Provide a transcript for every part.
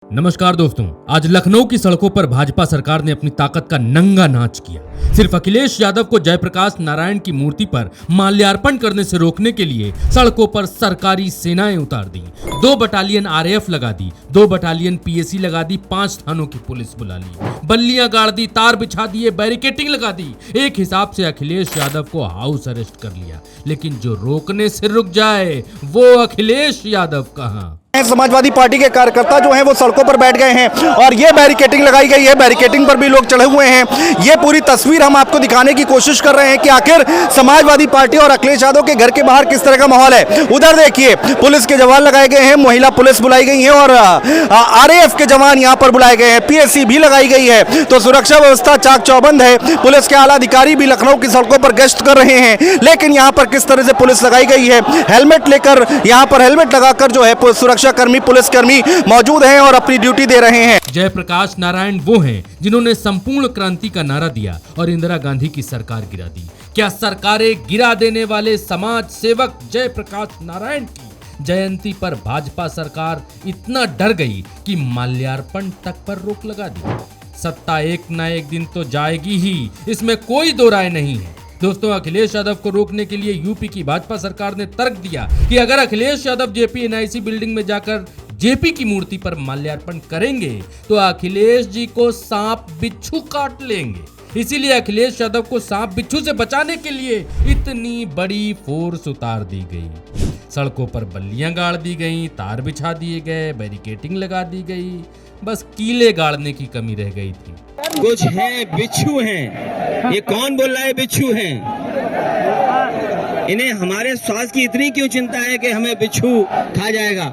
नमस्कार दोस्तों, आज लखनऊ की सड़कों पर भाजपा सरकार ने अपनी ताकत का नंगा नाच किया। सिर्फ अखिलेश यादव को जयप्रकाश नारायण की मूर्ति पर माल्यार्पण करने से रोकने के लिए सड़कों पर सरकारी सेनाएं उतार दी। 2 बटालियन आरएएफ लगा दी, 2 बटालियन पीएसी लगा दी, 5 थानों की पुलिस बुला ली, बल्लियां गाड़ दी, तार बिछा दिए, बैरिकेटिंग लगा दी। एक हिसाब से अखिलेश यादव को हाउस अरेस्ट कर लिया, लेकिन जो रोकने से रुक जाए वो अखिलेश यादव कहां। समाजवादी पार्टी के कार्यकर्ता जो हैं वो सड़कों पर बैठ गए हैं और ये बैरिकेटिंग लगाई गई है। बैरिकेटिंग पर भी लोग चढ़े हुए हैं। ये पूरी तस्वीर हम आपको दिखाने की कोशिश कर रहे हैं कि आखिर समाजवादी पार्टी और अखिलेश यादव के घर के बाहर किस तरह का माहौल है। उधर देखिए, पुलिस के जवान लगाए गए हैं, महिला पुलिस बुलाई गई है और आरएएफ के जवान यहाँ पर बुलाए गए हैं, पीएसी भी लगाई गई है। तो सुरक्षा व्यवस्था चाक चौबंद है। पुलिस के आला अधिकारी भी लखनऊ की सड़कों पर गश्त कर रहे हैं। लेकिन यहाँ पर किस तरह से पुलिस लगाई गई है, हेलमेट लेकर, यहाँ पर हेलमेट लगाकर जो है सुरक्षा कर्मी, पुलिसकर्मी मौजूद हैं और अपनी ड्यूटी दे रहे हैं। जयप्रकाश नारायण वो हैं जिन्होंने संपूर्ण क्रांति का नारा दिया और इंदिरा गांधी की सरकार गिरा दी। क्या सरकारें गिरा देने वाले समाज सेवक जयप्रकाश नारायण की जयंती पर भाजपा सरकार इतना डर गई कि माल्यार्पण तक पर रोक लगा दी? सत्ता एक न एक दिन तो जाएगी ही, इसमें कोई दो राय नहीं है। दोस्तों, अखिलेश यादव को रोकने के लिए यूपी की भाजपा सरकार ने तर्क दिया कि अगर Akhilesh Yadav JP NIC building में जाकर जेपी की मूर्ति पर माल्यार्पण करेंगे तो अखिलेश जी को सांप बिच्छू काट लेंगे। इसीलिए अखिलेश यादव को सांप बिच्छू से बचाने के लिए इतनी बड़ी फोर्स उतार दी गई। सड़कों पर बल्लियां गाड़ दी गई, तार बिछा दिए गए, बैरिकेटिंग लगा दी गई, बस कीले गाड़ने की कमी रह गई थी। कुछ हैं बिच्छू हैं, ये कौन बोल रहा है बिच्छू हैं? इन्हें हमारे स्वास्थ्य की इतनी क्यों चिंता है कि हमें बिच्छू खा जाएगा?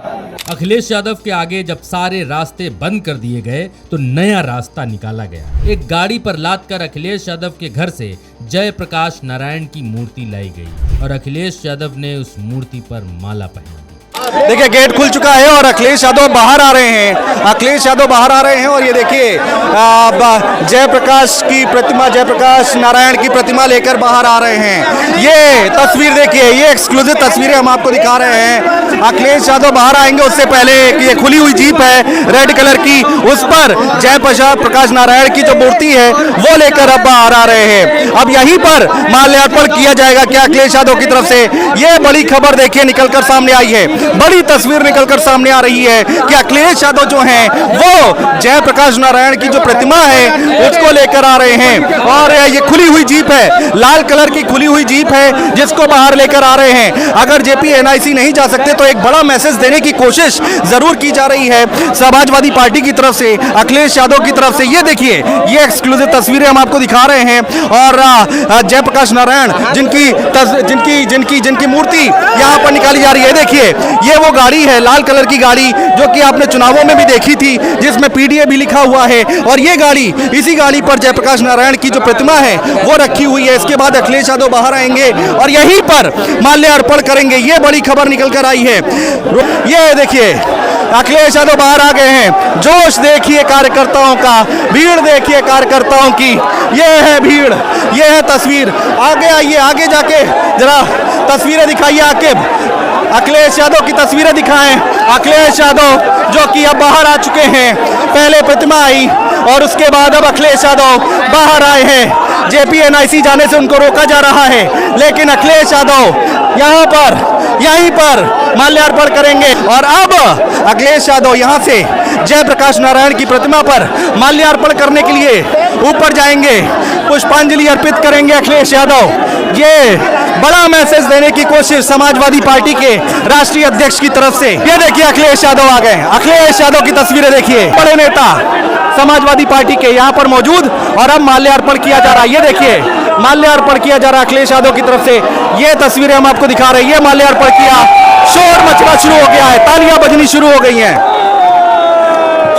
अखिलेश यादव के आगे जब सारे रास्ते बंद कर दिए गए तो नया रास्ता निकाला गया। एक गाड़ी पर लाद कर अखिलेश यादव के घर से जयप्रकाश नारायण की मूर्ति लाई गई और अखिलेश यादव ने उस मूर्ति पर माला पहना। देखिए, गेट खुल चुका है और अखिलेश यादव बाहर आ रहे हैं। अखिलेश यादव बाहर आ रहे हैं और ये देखिए, जयप्रकाश की प्रतिमा, जयप्रकाश नारायण की प्रतिमा लेकर बाहर आ रहे हैं। ये तस्वीर देखिए, ये एक्सक्लूसिव तस्वीरें हम आपको दिखा रहे हैं। अखिलेश यादव बाहर आएंगे उससे पहले ये खुली हुई जीप है रेड कलर की, उस पर जयप्रकाश नारायण की जो मूर्ति है वो लेकर अब बाहर आ रहे हैं। अब यहीं पर माल्यार्पण किया जाएगा क्या अखिलेश यादव की तरफ से? ये बड़ी खबर देखिए निकलकर सामने आई है, बड़ी तस्वीर निकलकर सामने आ रही है कि अखिलेश यादव जो हैं वो जयप्रकाश नारायण की जो प्रतिमा है उसको लेकर आ रहे हैं और ये खुली हुई जीप है, लाल कलर की खुली हुई जीप है जिसको बाहर लेकर आ रहे हैं। अगर जेपी एनआईसी नहीं जा सकते तो एक बड़ा मैसेज देने की कोशिश जरूर की जा रही है समाजवादी पार्टी की तरफ से, अखिलेश यादव की तरफ से। ये देखिए, ये एक्सक्लूसिव तस्वीरें हम आपको दिखा रहे हैं और जयप्रकाश नारायण जिनकी मूर्ति यहाँ पर निकाली जा रही है। देखिए, ये वो गाड़ी है, लाल कलर की गाड़ी, जो कि आपने चुनावों में भी देखी थी, जिसमें पीडीए भी लिखा हुआ है और ये गाड़ी, इसी गाड़ी पर जयप्रकाश नारायण की जो प्रतिमा है वो रखी हुई है। इसके बाद अखिलेश यादव बाहर आएंगे और यहीं पर माल्यार्पण करेंगे। ये बड़ी खबर निकल कर आई है। ये देखिए, अखिलेश यादव बाहर आ गए हैं। जोश देखिए कार्यकर्ताओं का, भीड़ देखिए कार्यकर्ताओं की, ये है भीड़, ये है तस्वीर। आगे आइए, आगे जाके जरा तस्वीरें दिखाइए। अखिलेश यादव की तस्वीरें दिखाएं। अखिलेश यादव जो कि अब बाहर आ चुके हैं, पहले प्रतिमा आई और उसके बाद अब अखिलेश यादव बाहर आए हैं। जेपी एनआईसी जाने से उनको रोका जा रहा है, लेकिन अखिलेश यादव यहीं पर माल्यार्पण करेंगे और अब अखिलेश यादव यहां से जयप्रकाश नारायण की प्रतिमा पर माल्यार्पण करने के लिए ऊपर जाएंगे, पुष्पांजलि अर्पित करेंगे अखिलेश यादव। ये बड़ा मैसेज देने की कोशिश समाजवादी पार्टी के राष्ट्रीय अध्यक्ष की तरफ से। ये देखिए, अखिलेश यादव आ गए। अखिलेश यादव की तस्वीरें देखिए, बड़े नेता समाजवादी पार्टी के यहाँ पर मौजूद और अब माल्यार्पण किया जा रहा है। ये देखिए, माल्यार्पण किया जा रहा है अखिलेश यादव की तरफ से। ये तस्वीरें हम आपको दिखा रहे हैं। ये माल्यार्पण किया, शोर मचना शुरू हो गया है, तालियां बजनी शुरू हो गई हैं,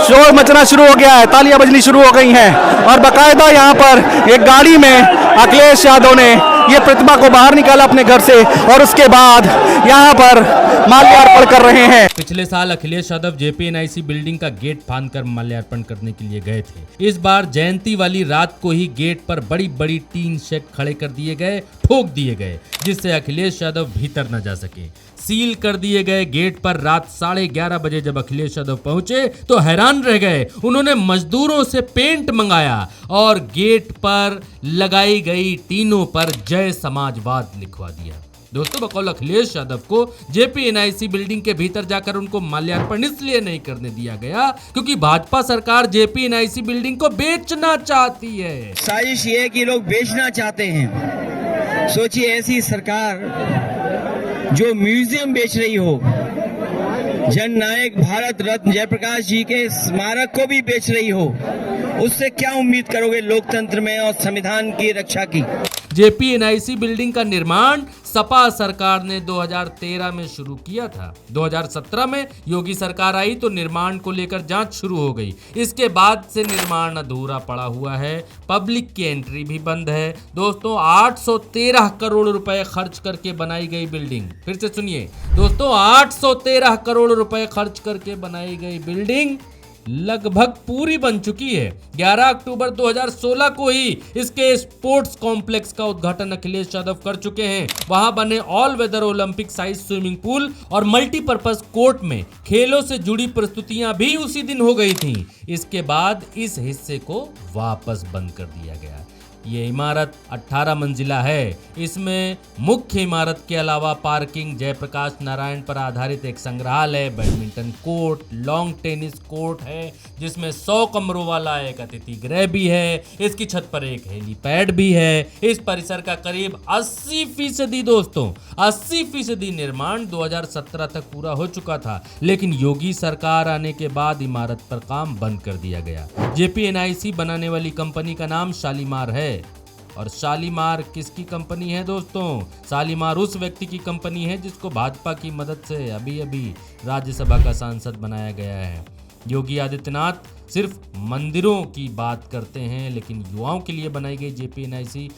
शोर मचना शुरू हो गया है, तालियां बजनी शुरू हो गई हैं और बाकायदा यहाँ पर एक गाड़ी में अखिलेश यादव ने ये प्रतिमा को बाहर निकाला अपने घर से और उसके बाद यहाँ पर माल्यार्पण कर रहे हैं। पिछले साल Akhilesh Yadav JP NIC building का गेट फांदकर माल्यार्पण करने के लिए गए थे। इस बार जयंती वाली रात को ही गेट पर बड़ी बड़ी टीन शेड खड़े कर दिए गए, ठोक दिए गए, जिससे अखिलेश यादव भीतर न जा सके। सील कर दिए गए गेट पर रात 11:30 बजे जब अखिलेश यादव पहुंचे तो हैरान रह गए। उन्होंने मजदूरों से पेंट मंगाया और गेट पर लगाई गई टीनों पर जय समाजवाद लिखवा दिया। दोस्तों, बकौल अखिलेश यादव को जेपी एनआईसी बिल्डिंग के भीतर जाकर उनको माल्यार्पण इसलिए नहीं करने दिया गया क्योंकि भाजपा सरकार जेपी एनआईसी बिल्डिंग को बेचना चाहती है। साजिश ये है कि लोग बेचना चाहते हैं। सोचिए, ऐसी सरकार जो म्यूजियम बेच रही हो, जननायक भारत रत्न जयप्रकाश जी के स्मारक को भी बेच रही हो, उससे क्या उम्मीद करोगे लोकतंत्र में और संविधान की रक्षा की। जेपी एनआईसी बिल्डिंग का निर्माण सपा सरकार ने 2013 में शुरू किया था। 2017 में योगी सरकार आई तो निर्माण को लेकर जांच शुरू हो गई। इसके बाद से निर्माण अधूरा पड़ा हुआ है, पब्लिक की एंट्री भी बंद है। दोस्तों, 813 करोड़ रुपए खर्च करके बनाई गई बिल्डिंग, फिर से सुनिए दोस्तों, 813 करोड़ रुपए खर्च करके बनाई गई बिल्डिंग लगभग पूरी बन चुकी है। 11 अक्टूबर 2016 को ही इसके स्पोर्ट्स कॉम्प्लेक्स का उद्घाटन अखिलेश यादव कर चुके हैं। वहां बने all weather Olympic size swimming pool और मल्टीपर्पज कोर्ट में खेलों से जुड़ी प्रस्तुतियां भी उसी दिन हो गई थीं। इसके बाद इस हिस्से को वापस बंद कर दिया गया। ये इमारत 18 मंजिला है। इसमें मुख्य इमारत के अलावा पार्किंग, जयप्रकाश नारायण पर आधारित एक संग्रहालय, badminton court, long tennis court है जिसमें 100 कमरों वाला एक अतिथि गृह भी है। इसकी छत पर एक हेलीपैड भी है। इस परिसर का करीब 80% दोस्तों 80% निर्माण 2017 तक पूरा हो चुका था, लेकिन योगी सरकार आने के बाद इमारत पर काम बंद कर दिया गया। जेपी एनआईसी बनाने वाली कंपनी का नाम शालीमार है। और शालीमार किसकी कंपनी है दोस्तों? शालीमार उस व्यक्ति की कंपनी है जिसको भाजपा की मदद से अभी अभी राज्यसभा का सांसद बनाया गया है। योगी आदित्यनाथ सिर्फ मंदिरों की बात करते हैं, लेकिन युवाओं के लिए बनाई गई जेपी एनआईसी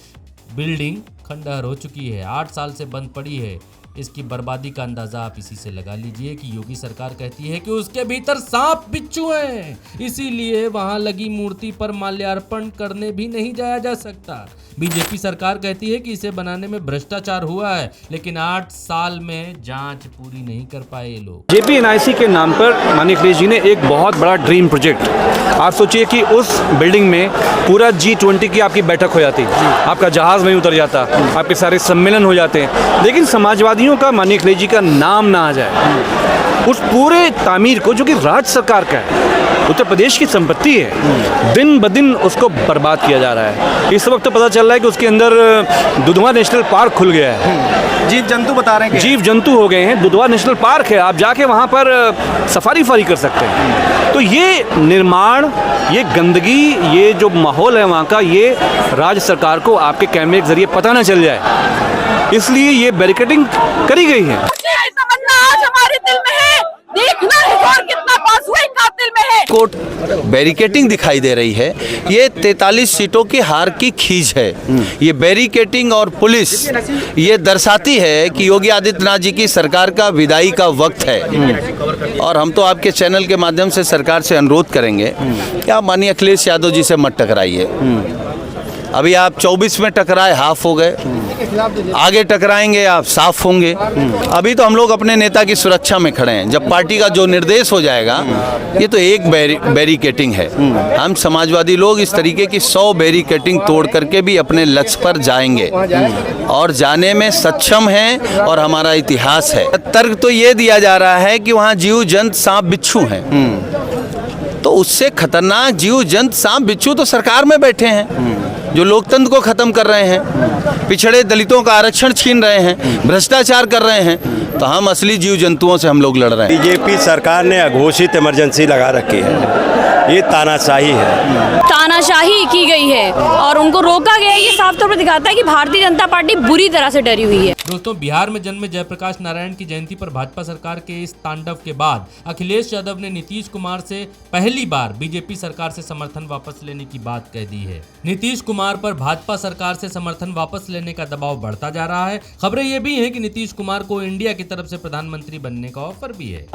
बिल्डिंग खंडहर हो चुकी है, 8 साल से बंद पड़ी है। इसकी बर्बादी का अंदाजा आप इसी से लगा लीजिए कि योगी सरकार कहती है कि उसके भीतर सांप बिच्छू हैं, इसीलिए वहां लगी मूर्ति पर माल्यार्पण करने भी नहीं जाया जा सकता। बीजेपी सरकार कहती है कि इसे बनाने में भ्रष्टाचार हुआ है, लेकिन 8 साल में जांच पूरी नहीं कर पाए ये लोग। जेपी एनआईसी के नाम पर माननीय अखिलेश जी ने एक बहुत बड़ा ड्रीम प्रोजेक्ट, आप सोचिए कि उस बिल्डिंग में पूरा G20 की आपकी बैठक हो जाती, आपका जहाज वहीं उतर जाता, आपके सारे सम्मेलन हो जाते हैं, लेकिन समाजवादियों का माननीय अखिलेश जी का नाम ना आ जाए। उस पूरे तामीर को, जो कि राज्य सरकार का है, उत्तर प्रदेश की संपत्ति है, दिन ब दिन उसको बर्बाद किया जा रहा है। इस वक्त तो पता चल रहा है कि उसके अंदर दुधवा नेशनल पार्क खुल गया है, जीव जंतु बता रहे हैं, जीव जंतु हो गए हैं। दुधवा नेशनल पार्क है, आप जाके वहाँ पर सफारी कर सकते हैं। तो ये निर्माण, ये गंदगी, ये जो माहौल है वहाँ का, ये राज्य सरकार को आपके कैमरे के जरिए पता न चल जाए, इसलिए ये बैरिकेडिंग करी गई है। आज हमारे दिल में है, देखना है और कितना पास हुआ कातिल में है। कोर्ट बैरिकेटिंग दिखाई दे रही है, ये 43 सीटों की हार की खींच है। ये बैरिकेटिंग और पुलिस ये दर्शाती है कि योगी आदित्यनाथ जी की सरकार का विदाई का वक्त है। और हम तो आपके चैनल के माध्यम से सरकार से अनुरोध करेंगे कि आप माननीय अखिलेश यादव जी से मत टकराइए। अभी आप 24 में टकराए, हाफ हो गए, आगे टकराएंगे आप साफ होंगे। अभी तो हम लोग अपने नेता की सुरक्षा में खड़े हैं। जब पार्टी का जो निर्देश हो जाएगा, ये तो एक बैरिकेटिंग है, हम समाजवादी लोग इस तरीके की 100 बैरिकेटिंग तोड़ करके भी अपने लक्ष्य पर जाएंगे और जाने में सक्षम हैं, और हमारा इतिहास है। तर्क तो ये दिया जा रहा है कि वहाँ जीव जंत सांप बिच्छू हैं, तो उससे खतरनाक जीव जंत सांप बिच्छू तो सरकार में बैठे हैं, जो लोकतंत्र को खत्म कर रहे हैं, पिछड़े दलितों का आरक्षण छीन रहे हैं, भ्रष्टाचार कर रहे हैं। तो हम असली जीव जंतुओं से हम लोग लड़ रहे हैं। बीजेपी सरकार ने अघोषित इमरजेंसी लगा रखी है, ये तानाशाही है, तानाशाही की गई है और उनको रोका गया है। ये साफ तौर पर दिखाता है कि भारतीय जनता पार्टी बुरी तरह से डरी हुई है। दोस्तों, बिहार में जन्मे जयप्रकाश नारायण की जयंती पर भाजपा सरकार के इस तांडव के बाद अखिलेश यादव ने नीतीश कुमार से पहली बार बीजेपी सरकार से समर्थन वापस लेने की बात कह दी है। नीतीश कुमार पर भाजपा सरकार से समर्थन वापस लेने का दबाव बढ़ता जा रहा है। खबरें ये भी हैं कि नीतीश कुमार को इंडिया की तरफ से प्रधानमंत्री बनने का ऑफर भी है।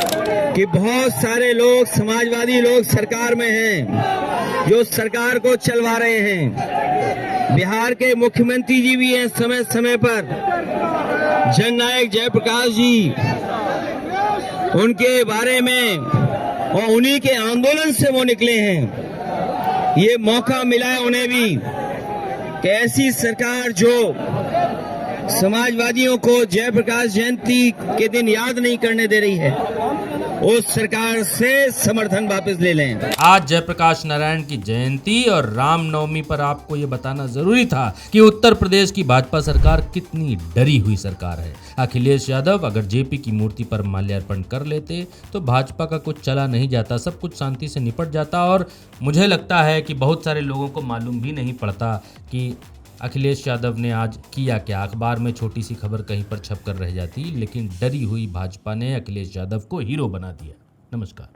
कि बहुत सारे लोग, समाजवादी लोग सरकार में हैं, जो सरकार को चलवा रहे हैं। बिहार के मुख्यमंत्री जी भी हैं समय समय पर, जननायक जयप्रकाश जी उनके बारे में और उन्हीं के आंदोलन से वो निकले हैं। ये मौका मिला है उन्हें भी कि ऐसी सरकार जो समाजवादियों को जयप्रकाश जयंती के दिन याद नहीं करने दे रही है, उस सरकार से समर्थन वापस ले लें। आज जयप्रकाश नारायण की जयंती और रामनवमी पर आपको ये बताना जरूरी था कि उत्तर प्रदेश की भाजपा सरकार कितनी डरी हुई सरकार है। अखिलेश यादव अगर जेपी की मूर्ति पर माल्यार्पण कर लेते तो भाजपा का कुछ चला नहीं जाता, सब कुछ शांति से निपट जाता। और मुझे लगता है कि बहुत सारे लोगों को मालूम भी नहीं पड़ता कि अखिलेश यादव ने आज किया क्या। अखबार में छोटी सी खबर कहीं पर छप कर रह जाती, लेकिन डरी हुई भाजपा ने अखिलेश यादव को हीरो बना दिया। नमस्कार।